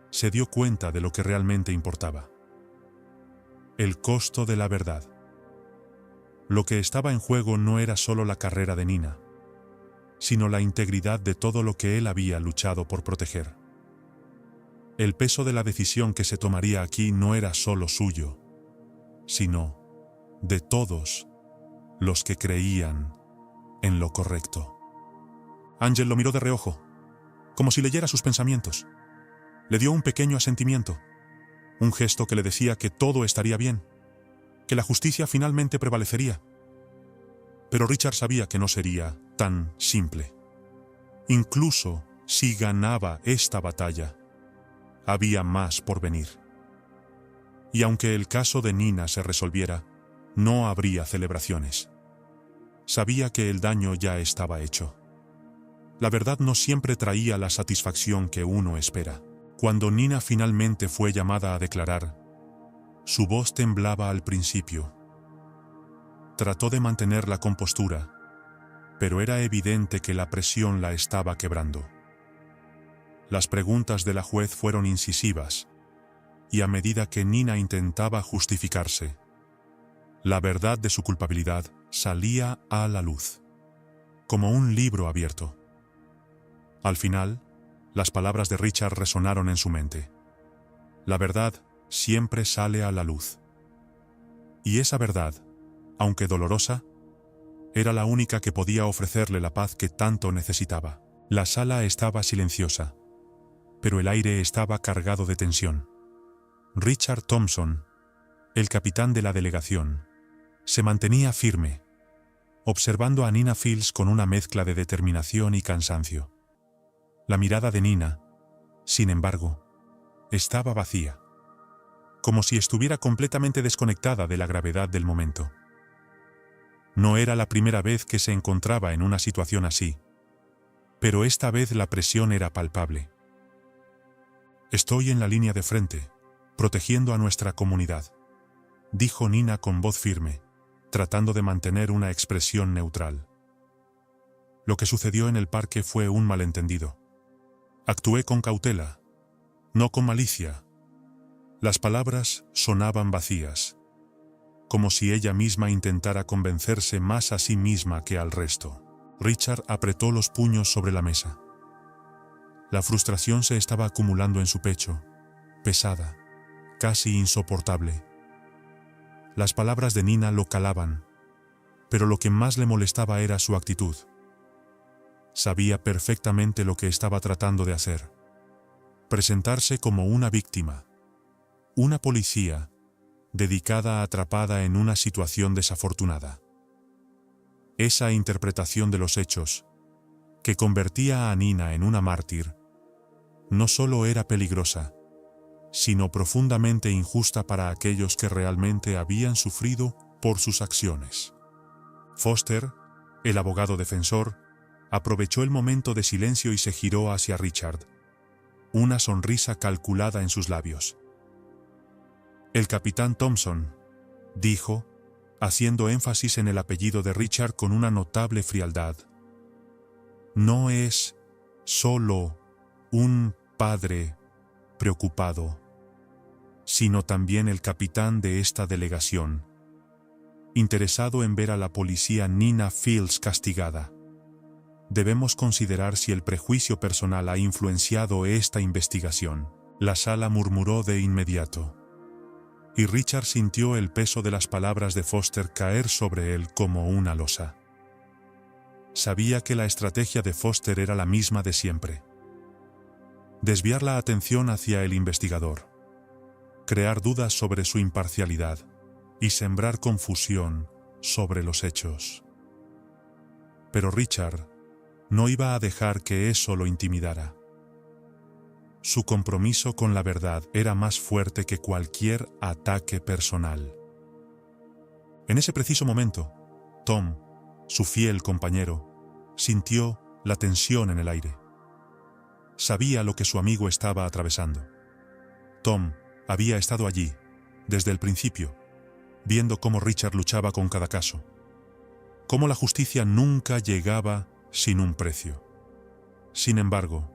se dio cuenta de lo que realmente importaba: el costo de la verdad. Lo que estaba en juego no era solo la carrera de Nina, sino la integridad de todo lo que él había luchado por proteger. El peso de la decisión que se tomaría aquí no era solo suyo, sino de todos los que creían en lo correcto. Ángel lo miró de reojo, como si leyera sus pensamientos. Le dio un pequeño asentimiento, un gesto que le decía que todo estaría bien, que la justicia finalmente prevalecería. Pero Richard sabía que no sería tan simple. Incluso si ganaba esta batalla, había más por venir. Y aunque el caso de Nina se resolviera, no habría celebraciones. Sabía que el daño ya estaba hecho. La verdad no siempre traía la satisfacción que uno espera. Cuando Nina finalmente fue llamada a declarar, su voz temblaba al principio. Trató de mantener la compostura, pero era evidente que la presión la estaba quebrando. Las preguntas de la juez fueron incisivas, y a medida que Nina intentaba justificarse, la verdad de su culpabilidad salía a la luz, como un libro abierto. Al final, las palabras de Richard resonaron en su mente. La verdad siempre sale a la luz. Y esa verdad, aunque dolorosa, era la única que podía ofrecerle la paz que tanto necesitaba. La sala estaba silenciosa, pero el aire estaba cargado de tensión. Richard Thompson, el capitán de la delegación, se mantenía firme, observando a Nina Fields con una mezcla de determinación y cansancio. La mirada de Nina, sin embargo, estaba vacía, como si estuviera completamente desconectada de la gravedad del momento. No era la primera vez que se encontraba en una situación así, pero esta vez la presión era palpable. «Estoy en la línea de frente, protegiendo a nuestra comunidad», dijo Nina con voz firme, tratando de mantener una expresión neutral. Lo que sucedió en el parque fue un malentendido. Actué con cautela, no con malicia. Las palabras sonaban vacías, como si ella misma intentara convencerse más a sí misma que al resto. Richard apretó los puños sobre la mesa. La frustración se estaba acumulando en su pecho, pesada, casi insoportable. Las palabras de Nina lo calaban, pero lo que más le molestaba era su actitud. Sabía perfectamente lo que estaba tratando de hacer: presentarse como una víctima, una policía dedicada a atrapada en una situación desafortunada. Esa interpretación de los hechos, que convertía a Nina en una mártir, no solo era peligrosa, sino profundamente injusta para aquellos que realmente habían sufrido por sus acciones. Foster, el abogado defensor, aprovechó el momento de silencio y se giró hacia Richard, una sonrisa calculada en sus labios. «El capitán Thompson», dijo, haciendo énfasis en el apellido de Richard con una notable frialdad, «no es solo un padre preocupado, sino también el capitán de esta delegación, interesado en ver a la policía Nina Fields castigada. Debemos considerar si el prejuicio personal ha influenciado esta investigación». La sala murmuró de inmediato, y Richard sintió el peso de las palabras de Foster caer sobre él como una losa. Sabía que la estrategia de Foster era la misma de siempre: desviar la atención hacia el investigador, crear dudas sobre su imparcialidad y sembrar confusión sobre los hechos. Pero Richard no iba a dejar que eso lo intimidara. Su compromiso con la verdad era más fuerte que cualquier ataque personal. En ese preciso momento, Tom, su fiel compañero, sintió la tensión en el aire. Sabía lo que su amigo estaba atravesando. Tom había estado allí, desde el principio, viendo cómo Richard luchaba con cada caso, cómo la justicia nunca llegaba sin un precio. Sin embargo,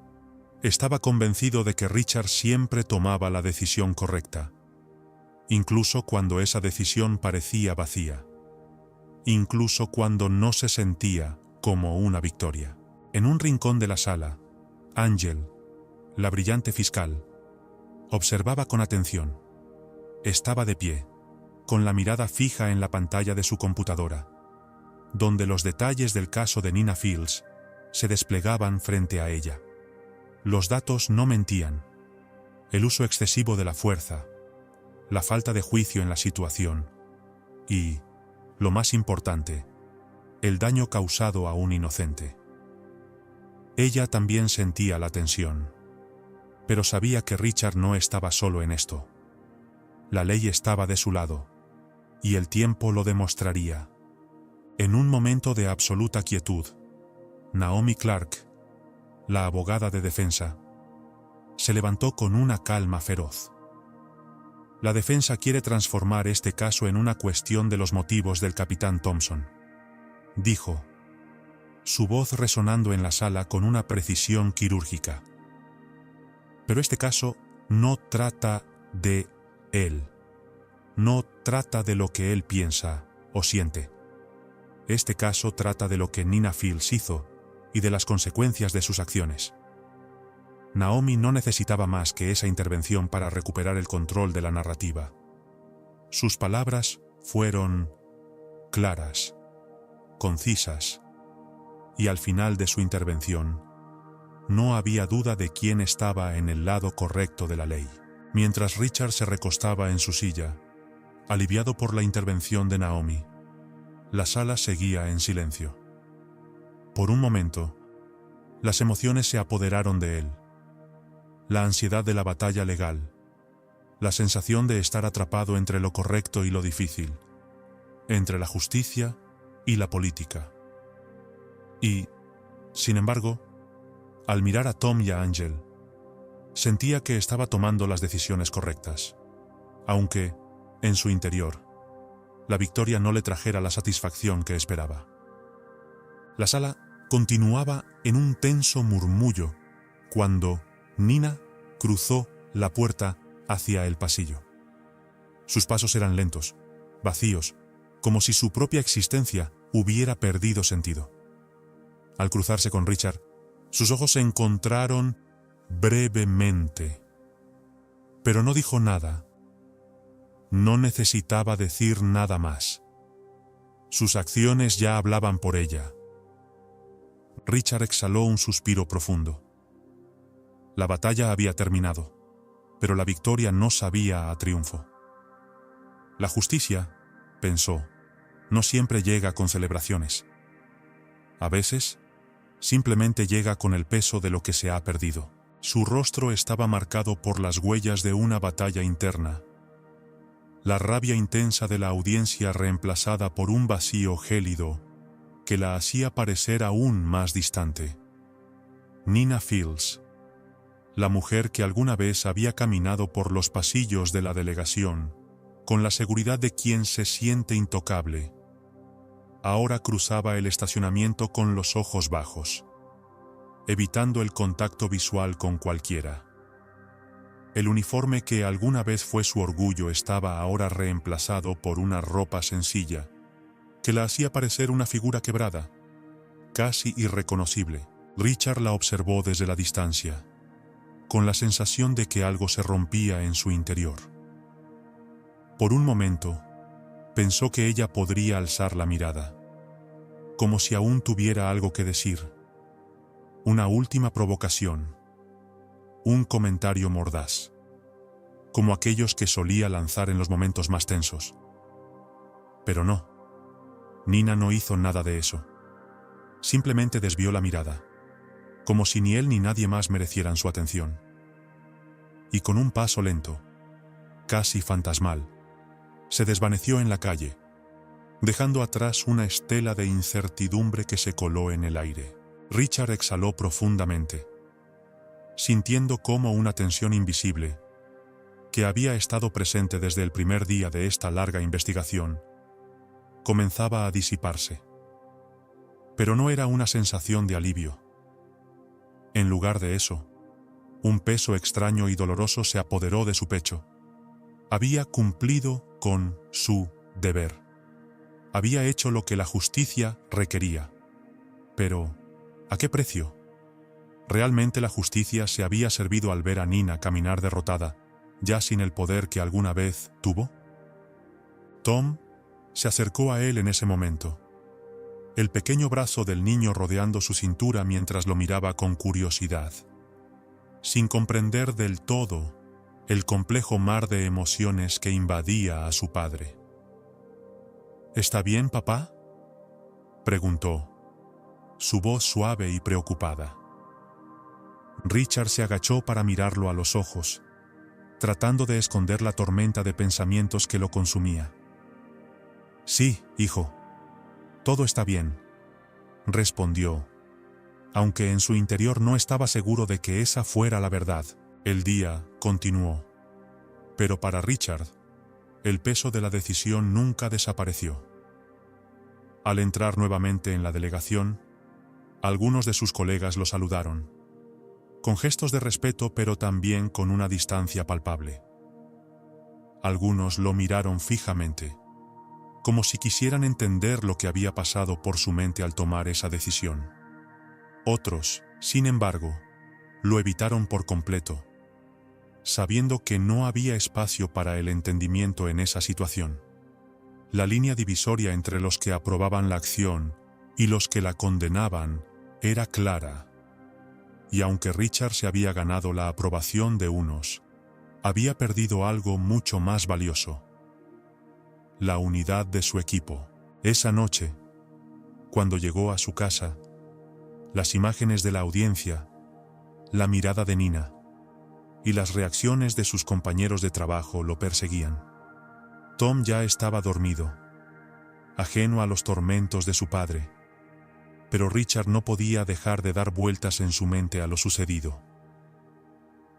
estaba convencido de que Richard siempre tomaba la decisión correcta, incluso cuando esa decisión parecía vacía, incluso cuando no se sentía como una victoria. En un rincón de la sala, Angel, la brillante fiscal, observaba con atención. Estaba de pie, con la mirada fija en la pantalla de su computadora, donde los detalles del caso de Nina Fields se desplegaban frente a ella. Los datos no mentían. El uso excesivo de la fuerza, la falta de juicio en la situación y, lo más importante, el daño causado a un inocente. Ella también sentía la tensión, pero sabía que Richard no estaba solo en esto. La ley estaba de su lado, y el tiempo lo demostraría. En un momento de absoluta quietud, Naomi Clark, la abogada de defensa, se levantó con una calma feroz. La defensa quiere transformar este caso en una cuestión de los motivos del capitán Thompson, dijo, su voz resonando en la sala con una precisión quirúrgica. Pero este caso no trata de él. No trata de lo que él piensa o siente. Este caso trata de lo que Nina Fields hizo y de las consecuencias de sus acciones. Naomi no necesitaba más que esa intervención para recuperar el control de la narrativa. Sus palabras fueron claras, concisas, y al final de su intervención, no había duda de quién estaba en el lado correcto de la ley. Mientras Richard se recostaba en su silla, aliviado por la intervención de Naomi, la sala seguía en silencio. Por un momento, las emociones se apoderaron de él. La ansiedad de la batalla legal, la sensación de estar atrapado entre lo correcto y lo difícil, entre la justicia y la política. Y, sin embargo, al mirar a Tom y a Angel, sentía que estaba tomando las decisiones correctas, aunque, en su interior, la victoria no le trajera la satisfacción que esperaba. La sala continuaba en un tenso murmullo cuando Nina cruzó la puerta hacia el pasillo. Sus pasos eran lentos, vacíos, como si su propia existencia hubiera perdido sentido. Al cruzarse con Richard, sus ojos se encontraron brevemente. Pero no dijo nada. No necesitaba decir nada más. Sus acciones ya hablaban por ella. Richard exhaló un suspiro profundo. La batalla había terminado, pero la victoria no sabía a triunfo. La justicia, pensó, no siempre llega con celebraciones. A veces, simplemente llega con el peso de lo que se ha perdido. Su rostro estaba marcado por las huellas de una batalla interna. La rabia intensa de la audiencia reemplazada por un vacío gélido que la hacía parecer aún más distante. Nina Fields, la mujer que alguna vez había caminado por los pasillos de la delegación, con la seguridad de quien se siente intocable, ahora cruzaba el estacionamiento con los ojos bajos, evitando el contacto visual con cualquiera. El uniforme que alguna vez fue su orgullo estaba ahora reemplazado por una ropa sencilla, que la hacía parecer una figura quebrada, casi irreconocible. Richard la observó desde la distancia, con la sensación de que algo se rompía en su interior. Por un momento, pensó que ella podría alzar la mirada, como si aún tuviera algo que decir. Una última provocación, un comentario mordaz, como aquellos que solía lanzar en los momentos más tensos. Pero no, Nina no hizo nada de eso. Simplemente desvió la mirada, como si ni él ni nadie más merecieran su atención. Y con un paso lento, casi fantasmal, se desvaneció en la calle, dejando atrás una estela de incertidumbre que se coló en el aire. Richard exhaló profundamente, sintiendo cómo una tensión invisible, que había estado presente desde el primer día de esta larga investigación, comenzaba a disiparse. Pero no era una sensación de alivio. En lugar de eso, un peso extraño y doloroso se apoderó de su pecho. Había cumplido con su deber. Había hecho lo que la justicia requería. Pero, ¿a qué precio? ¿Realmente la justicia se había servido al ver a Nina caminar derrotada, ya sin el poder que alguna vez tuvo? Tom se acercó a él en ese momento, el pequeño brazo del niño rodeando su cintura mientras lo miraba con curiosidad, sin comprender del todo el complejo mar de emociones que invadía a su padre. ¿Está bien, papá?, preguntó, su voz suave y preocupada. Richard se agachó para mirarlo a los ojos, tratando de esconder la tormenta de pensamientos que lo consumía. «Sí, hijo. Todo está bien», respondió, aunque en su interior no estaba seguro de que esa fuera la verdad. El día continuó. Pero para Richard, el peso de la decisión nunca desapareció. Al entrar nuevamente en la delegación, algunos de sus colegas lo saludaron, con gestos de respeto pero también con una distancia palpable. Algunos lo miraron fijamente, como si quisieran entender lo que había pasado por su mente al tomar esa decisión. Otros, sin embargo, lo evitaron por completo, sabiendo que no había espacio para el entendimiento en esa situación. La línea divisoria entre los que aprobaban la acción y los que la condenaban era clara, y aunque Richard se había ganado la aprobación de unos, había perdido algo mucho más valioso: la unidad de su equipo. Esa noche, cuando llegó a su casa, las imágenes de la audiencia, la mirada de Nina y las reacciones de sus compañeros de trabajo lo perseguían. Tom ya estaba dormido, ajeno a los tormentos de su padre, pero Richard no podía dejar de dar vueltas en su mente a lo sucedido.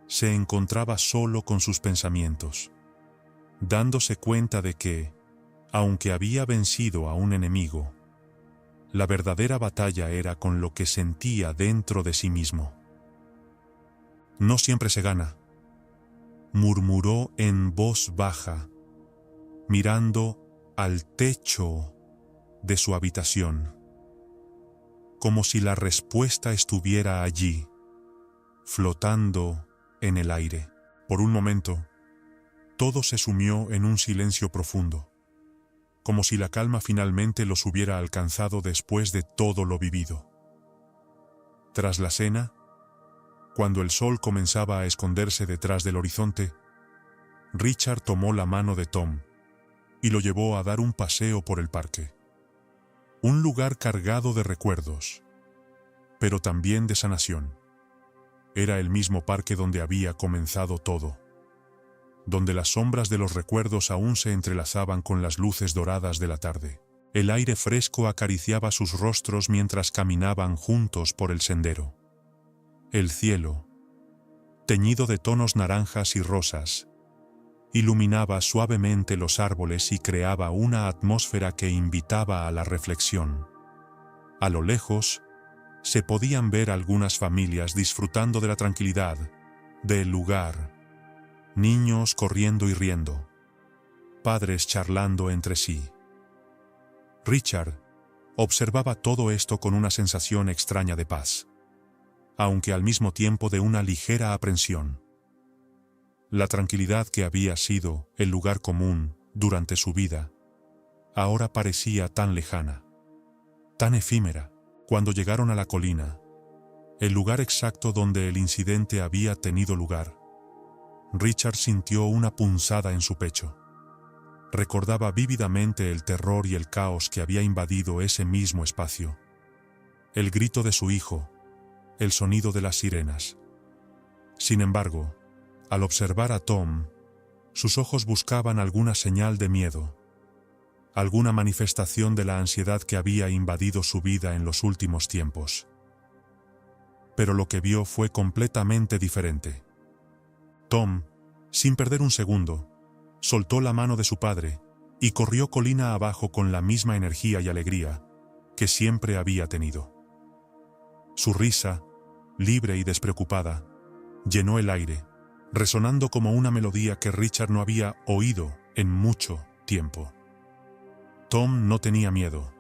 Se encontraba solo con sus pensamientos, dándose cuenta de que, aunque había vencido a un enemigo, la verdadera batalla era con lo que sentía dentro de sí mismo. «No siempre se gana», murmuró en voz baja, mirando al techo de su habitación, como si la respuesta estuviera allí, flotando en el aire. Por un momento, todo se sumió en un silencio profundo, como si la calma finalmente los hubiera alcanzado después de todo lo vivido. Tras la cena, cuando el sol comenzaba a esconderse detrás del horizonte, Richard tomó la mano de Tom y lo llevó a dar un paseo por el parque. Un lugar cargado de recuerdos, pero también de sanación. Era el mismo parque donde había comenzado todo, donde las sombras de los recuerdos aún se entrelazaban con las luces doradas de la tarde. El aire fresco acariciaba sus rostros mientras caminaban juntos por el sendero. El cielo, teñido de tonos naranjas y rosas, iluminaba suavemente los árboles y creaba una atmósfera que invitaba a la reflexión. A lo lejos, se podían ver algunas familias disfrutando de la tranquilidad del lugar, niños corriendo y riendo, padres charlando entre sí. Richard observaba todo esto con una sensación extraña de paz, aunque al mismo tiempo de una ligera aprensión. La tranquilidad que había sido el lugar común durante su vida, ahora parecía tan lejana, tan efímera. Cuando llegaron a la colina, el lugar exacto donde el incidente había tenido lugar, Richard sintió una punzada en su pecho. Recordaba vívidamente el terror y el caos que había invadido ese mismo espacio. El grito de su hijo, el sonido de las sirenas. Sin embargo, al observar a Tom, sus ojos buscaban alguna señal de miedo, alguna manifestación de la ansiedad que había invadido su vida en los últimos tiempos. Pero lo que vio fue completamente diferente. Tom, sin perder un segundo, soltó la mano de su padre y corrió colina abajo con la misma energía y alegría que siempre había tenido. Su risa, libre y despreocupada, llenó el aire, resonando como una melodía que Richard no había oído en mucho tiempo. Tom no tenía miedo.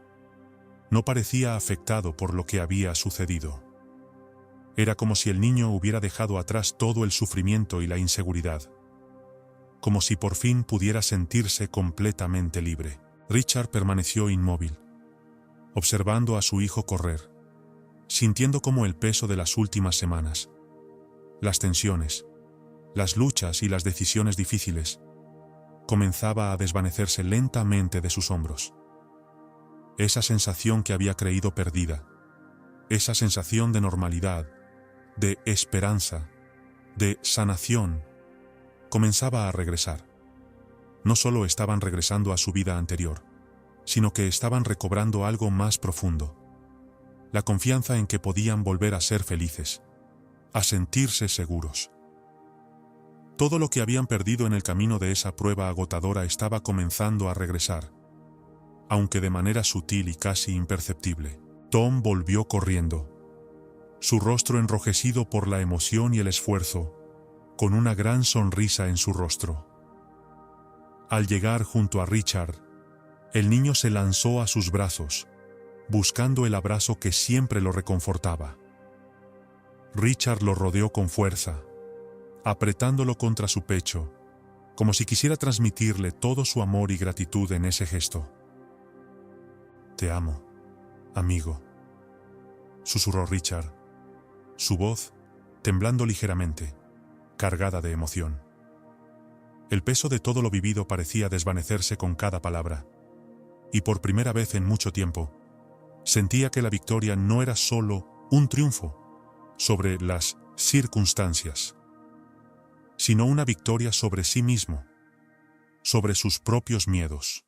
No parecía afectado por lo que había sucedido. Era como si el niño hubiera dejado atrás todo el sufrimiento y la inseguridad. Como si por fin pudiera sentirse completamente libre. Richard permaneció inmóvil, observando a su hijo correr, sintiendo como el peso de las últimas semanas, las tensiones, las luchas y las decisiones difíciles, comenzaba a desvanecerse lentamente de sus hombros. Esa sensación que había creído perdida, esa sensación de normalidad, de esperanza, de sanación, comenzaba a regresar. No solo estaban regresando a su vida anterior, sino que estaban recobrando algo más profundo. La confianza en que podían volver a ser felices, a sentirse seguros. Todo lo que habían perdido en el camino de esa prueba agotadora estaba comenzando a regresar, aunque de manera sutil y casi imperceptible. Tom volvió corriendo, su rostro enrojecido por la emoción y el esfuerzo, con una gran sonrisa en su rostro. Al llegar junto a Richard, el niño se lanzó a sus brazos, buscando el abrazo que siempre lo reconfortaba. Richard lo rodeó con fuerza, apretándolo contra su pecho, como si quisiera transmitirle todo su amor y gratitud en ese gesto. «Te amo, amigo», susurró Richard, su voz temblando ligeramente, cargada de emoción. El peso de todo lo vivido parecía desvanecerse con cada palabra, y por primera vez en mucho tiempo, sentía que la victoria no era solo un triunfo sobre las circunstancias, sino una victoria sobre sí mismo, sobre sus propios miedos.